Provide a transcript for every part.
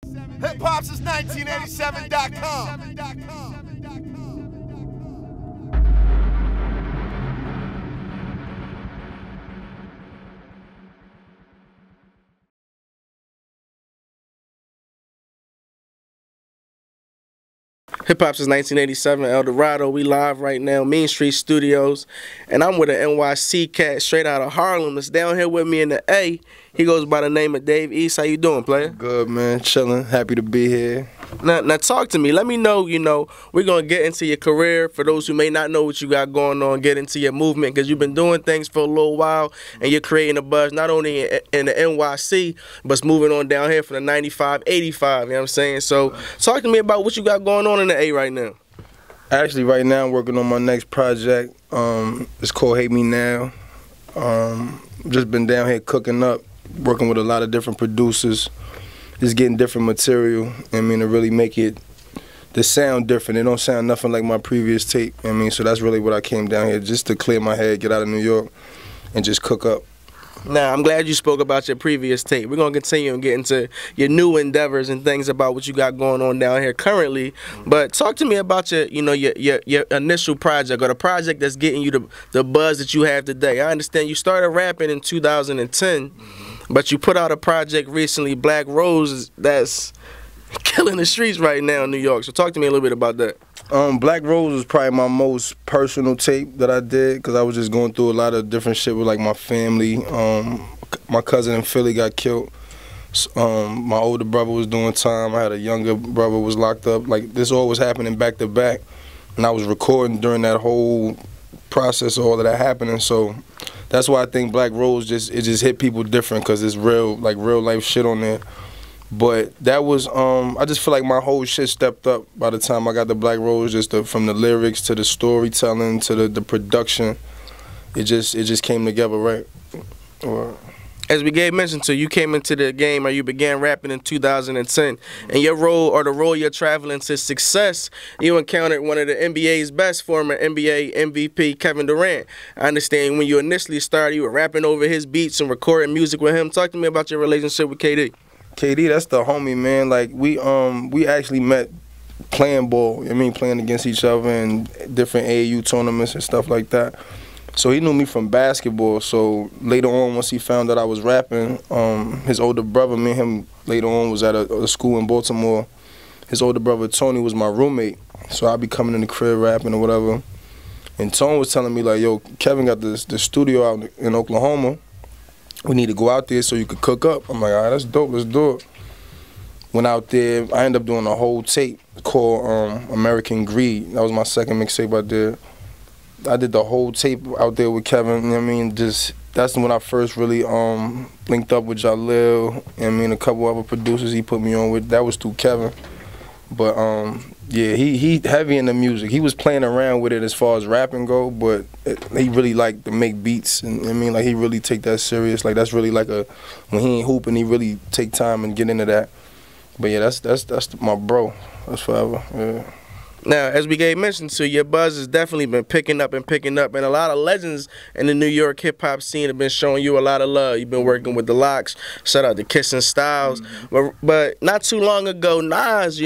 Hip-hop since 1987.com. Hip Hop since 1987, El Dorado. We live right now, Main Street Studios, and I'm with an NYC cat straight out of Harlem. That's down here with me in the A. He goes by the name of Dave East. How you doing, player? Good, man. Chilling. Happy to be here. Now talk to me. Let me know, we're going to get into your career. For those who may not know what you got going on, get into your movement, because you've been doing things for a little while, and you're creating a buzz, not only in the NYC, but moving on down here from the 95, 85, you know what I'm saying? So talk to me about what you got going on in the A right now. Actually, right now, I'm working on my next project. It's called Hate Me Now. Just been down here cooking up, working with a lot of different producers, just getting different material, to really make the sound different. It don't sound nothing like my previous tape, so that's really what I came down here, just to clear my head, get out of New York, and just cook up. Now, I'm glad you spoke about your previous tape. We're going to continue and get into your new endeavors and things about what you got going on down here currently. But talk to me about your initial project, or the project that's getting you the buzz that you have today. I understand you started rapping in 2010, but you put out a project recently, Black Rose, that's killing the streets right now in New York. So talk to me a little bit about that. Black Rose was probably my most personal tape that I did, because I was just going through a lot of different shit with like my family. My cousin in Philly got killed. My older brother was doing time. I had a younger brother was locked up. Like, this all was happening back to back, and I was recording during that whole process of all of that happening. So that's why I think Black Rose just hit people different, because it's real life shit on there. But that was, I just feel like my whole shit stepped up by the time I got the Black Rose, from the lyrics to the storytelling to the production. It just came together, right? As we gave mention to, you came into the game, or you began rapping in 2010, and your role, or the role you're traveling to success, you encountered one of the NBA's best, former NBA MVP Kevin Durant. I understand when you initially started, you were rapping over his beats and recording music with him. Talk to me about your relationship with KD. KD, that's the homie, man. Like, we actually met playing ball, playing against each other in different AAU tournaments and stuff like that. So he knew me from basketball. So later on, once he found that I was rapping, his older brother, me and him later on was at a school in Baltimore. His older brother, Tony, was my roommate. So I'd be coming in the crib rapping or whatever. And Tony was telling me, like, yo, Kevin got the studio out in Oklahoma. We need to go out there so you could cook up. I'm like, all right, that's dope, let's do it. Went out there, I ended up doing a whole tape called American Greed. That was my second mixtape I did. I did the whole tape out there with Kevin, that's when I first really linked up with Jalil, a couple other producers he put me on with. That was through Kevin. But yeah, he heavy in the music. He was playing around with it as far as rapping go, but he really liked to make beats, and like, he really take that serious. Like, that's really like when he ain't hooping, he really take time and get into that. But yeah, that's my bro. That's forever. Yeah. Now, as we gave mention to, your buzz has definitely been picking up, and a lot of legends in the New York hip-hop scene have been showing you a lot of love. You've been working with the Lox, shout out to Kissing Styles, but not too long ago, Nas,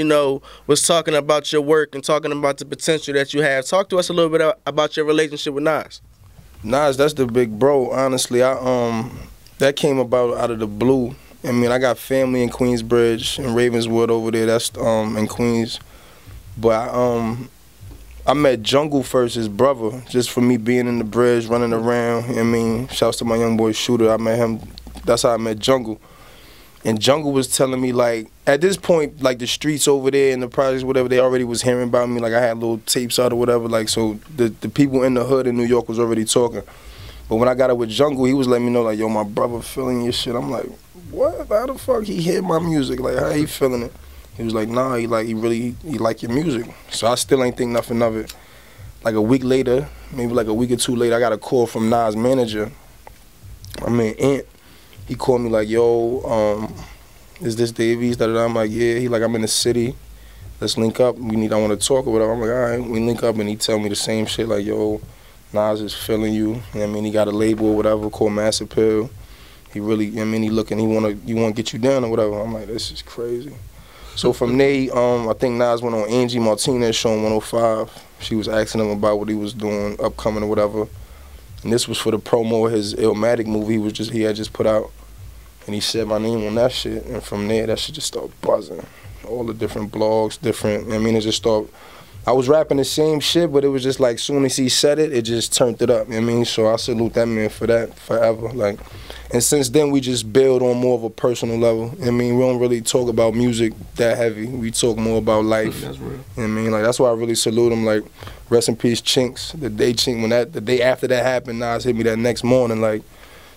was talking about your work and talking about the potential that you have. Talk to us a little bit about your relationship with Nas. Nas, that's the big bro, honestly. That came about out of the blue. I got family in Queensbridge and Ravenswood over there, that's in Queens. But I met Jungle first, his brother, just for me being in the bridge, running around. Shouts to my young boy Shooter. I met him. That's how I met Jungle. And Jungle was telling me, like, at this point, like, the streets over there and the projects, whatever, they already was hearing about me. Like, I had little tapes out or whatever. Like, so the people in the hood in New York was already talking. But when I got it with Jungle, he was letting me know, like, yo, my brother feeling your shit. I'm like, what? How the fuck he hear my music? Like, how he feeling it? He was like, nah, he like your music. So I still ain't think nothing of it. Like, a week later, maybe like a week or two later, I got a call from Nas' manager. Ant. He called me like, yo, is this Dave East? I'm like, yeah. He like, I'm in the city. Let's link up. I want to talk or whatever. I'm like, all right. We link up, and he tell me the same shit, like, yo, Nas is feeling you. He got a label or whatever called Mass Appeal. He really, he looking, he want to get you down or whatever. I'm like, this is crazy. So from there, I think Nas went on Angie Martinez show on 105. She was asking him about what he was doing, upcoming or whatever. And this was for the promo of his Illmatic movie he had just put out. And he said my name on that shit. And from there, that shit just started buzzing. All the different blogs, it just started. I was rapping the same shit, but it was just like, soon as he said it, it just turned it up, So I salute that man for that forever. Like, and since then, we just build on more of a personal level. We don't really talk about music that heavy. We talk more about life. That's real. Like, that's why I really salute him. Like, rest in peace, Chinks. The day after that happened, Nas hit me that next morning, like,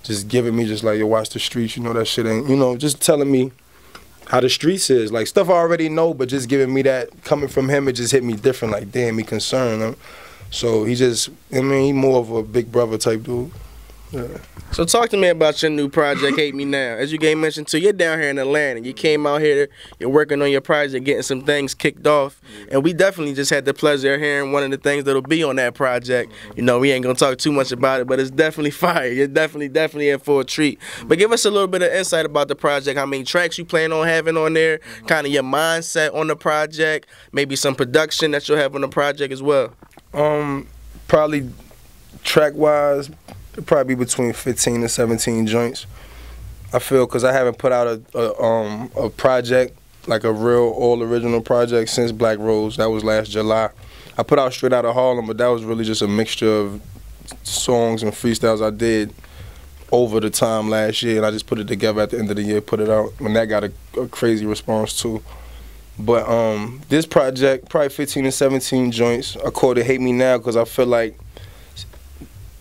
just giving me just like, yo, watch the streets. That shit ain't, just telling me how the streets is. Like, stuff I already know, but just giving me that, coming from him, it just hit me different. Like, damn, he concerned. So he just, he more of a big brother type dude. Yeah. So talk to me about your new project, Hate Me Now. As you gave mentioned too, you're down here in Atlanta. You came out here, you're working on your project, getting some things kicked off. And we definitely just had the pleasure of hearing one of the things that'll be on that project. We ain't gonna talk too much about it, but it's definitely fire. You're definitely in for a treat. But give us a little bit of insight about the project, how many tracks you plan on having on there, kind of your mindset on the project, maybe some production that you'll have on the project as well. Probably track-wise, it'll probably be between 15 and 17 joints. I feel, because I haven't put out a project, like a real all-original project, since Black Rose. That was last July. I put out Straight Outta Harlem, but that was really just a mixture of songs and freestyles I did over the time last year, and I just put it together at the end of the year, put it out, and that got a crazy response too. But this project, probably 15 and 17 joints. I called it Hate Me Now because I feel like,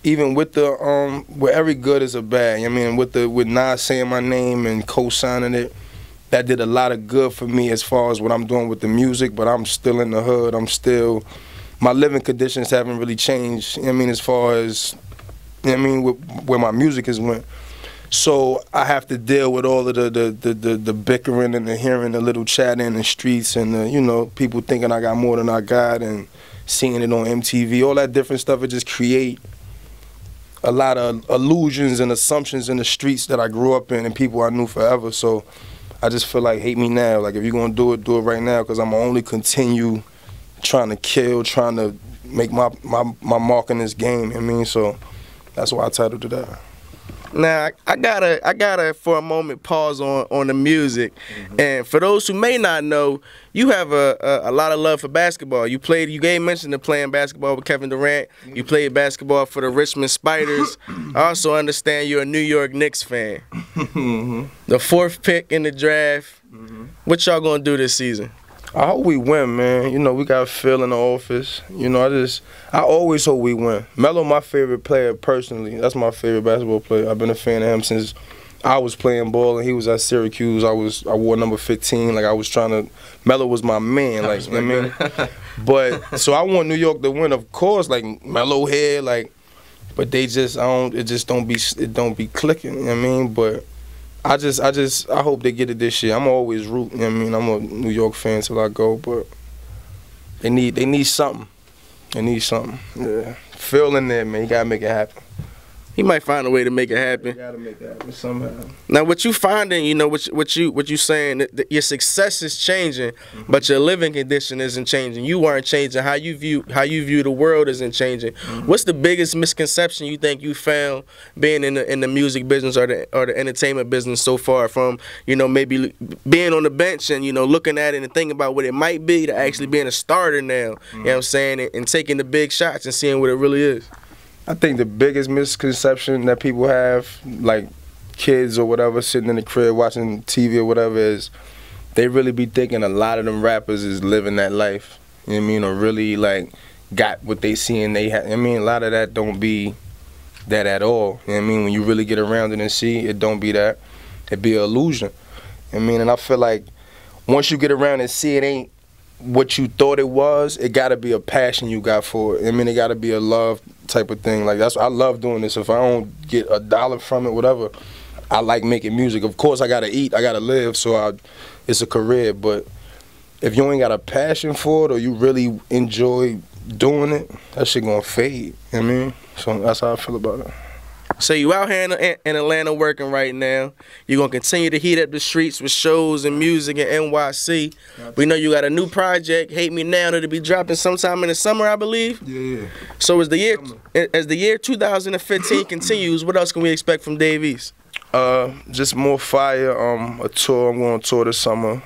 even with the where every good is a bad, with Nas saying my name and co-signing it, that did a lot of good for me as far as what I'm doing with the music, but I'm still in the hood. My living conditions haven't really changed, as far as, where my music has went. So I have to deal with all of the bickering and the hearing the little chatter in the streets and the, people thinking I got more than I got and seeing it on MTV, all that different stuff. It just create a lot of illusions and assumptions in the streets that I grew up in and people I knew forever. So I just feel like Hate Me Now. Like, if you're gonna do it right now, because I'm gonna only continue trying to kill, trying to make my mark in this game. So that's why I titled it that. Now I gotta for a moment pause on the music, and for those who may not know, you have a lot of love for basketball. You gave mention to playing basketball with Kevin Durant. You played basketball for the Richmond Spiders. I also understand you're a New York Knicks fan. The 4th pick in the draft. What y'all gonna do this season? I hope we win, man. We got Phil in the office. I always hope we win. Melo, my favorite player personally. That's my favorite basketball player. I've been a fan of him since I was playing ball and he was at Syracuse. I wore number 15. Like, I was trying to. Melo was my man. Like, But so I want New York to win, of course. Like, Melo here, like, but they just it don't be clicking. But I hope they get it this year. I'm always rooting. I'm a New York fan till I go, but they need something. They need something. Yeah, Phil in there, man. You gotta make it happen. He might find a way to make it happen. You gotta make it happen somehow. Now, what you finding, what you saying, that your success is changing, but your living condition isn't changing. You aren't changing. How you view the world isn't changing. What's the biggest misconception you think you found being in the music business or the entertainment business so far, from maybe being on the bench and looking at it and thinking about what it might be, to actually being a starter now? You know what I'm saying, and taking the big shots and seeing what it really is. I think the biggest misconception that people have, like kids or whatever, sitting in the crib watching TV or whatever, is they really be thinking a lot of them rappers is living that life. Or really like got what they see and they have. A lot of that don't be that at all. When you really get around it and see, it don't be that. It be an illusion. And I feel like once you get around and see it ain't what you thought it was, it gotta be a passion you got for it. It gotta be a love type of thing. Like, I love doing this. If I don't get $1 from it, whatever, I like making music. Of course, I gotta eat, I gotta live, so it's a career. But if you ain't got a passion for it, or you really enjoy doing it, that shit gonna fade. So that's how I feel about it. So you out here in Atlanta working right now. You're going to continue to heat up the streets with shows and music in NYC. We know you got a new project, Hate Me Now, that'll be dropping sometime in the summer, I believe. Yeah. So as the year 2015 continues, what else can we expect from Dave East? Just more fire, a tour. I'm going on tour this summer.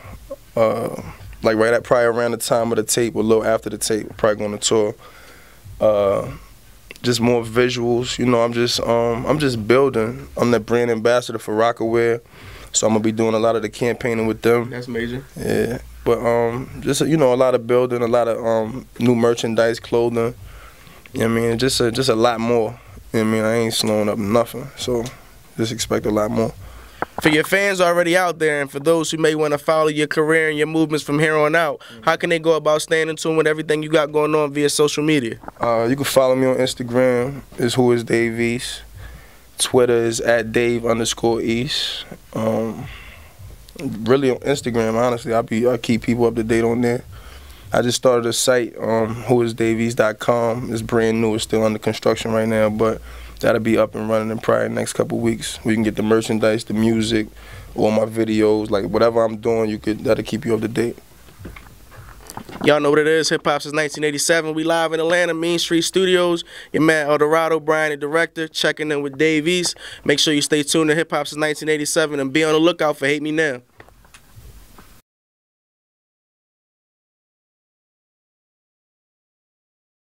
Like probably around the time of the tape, or a little after the tape, probably going to tour. Just more visuals, you know. I'm just building. I'm the brand ambassador for Rockaware, so I'm gonna be doing a lot of the campaigning with them. That's major. Yeah, but just a lot of building, a lot of new merchandise, clothing. You know what I mean? Just a lot more. You know what I mean? I ain't slowing up nothing, so just expect a lot more. For your fans already out there, and for those who may want to follow your career and your movements from here on out, how can they go about staying in tune with everything you got going on via social media? You can follow me on Instagram. It's Who Is Dave East. Twitter is @Dave_East. Really on Instagram, honestly, I keep people up to date on there. I just started a site, whoisdaveeast.com. It's brand new. It's still under construction right now, but that'll be up and running in probably the next couple weeks. We can get the merchandise, the music, all my videos, like whatever I'm doing, that'll keep you up to date. Y'all know what it is. Hip Hop since 1987. We live in Atlanta, Mean Street Studios. Your man Eldorado, Brian, the director, checking in with Dave East. Make sure you stay tuned to Hip Hop since 1987 and be on the lookout for Hate Me Now.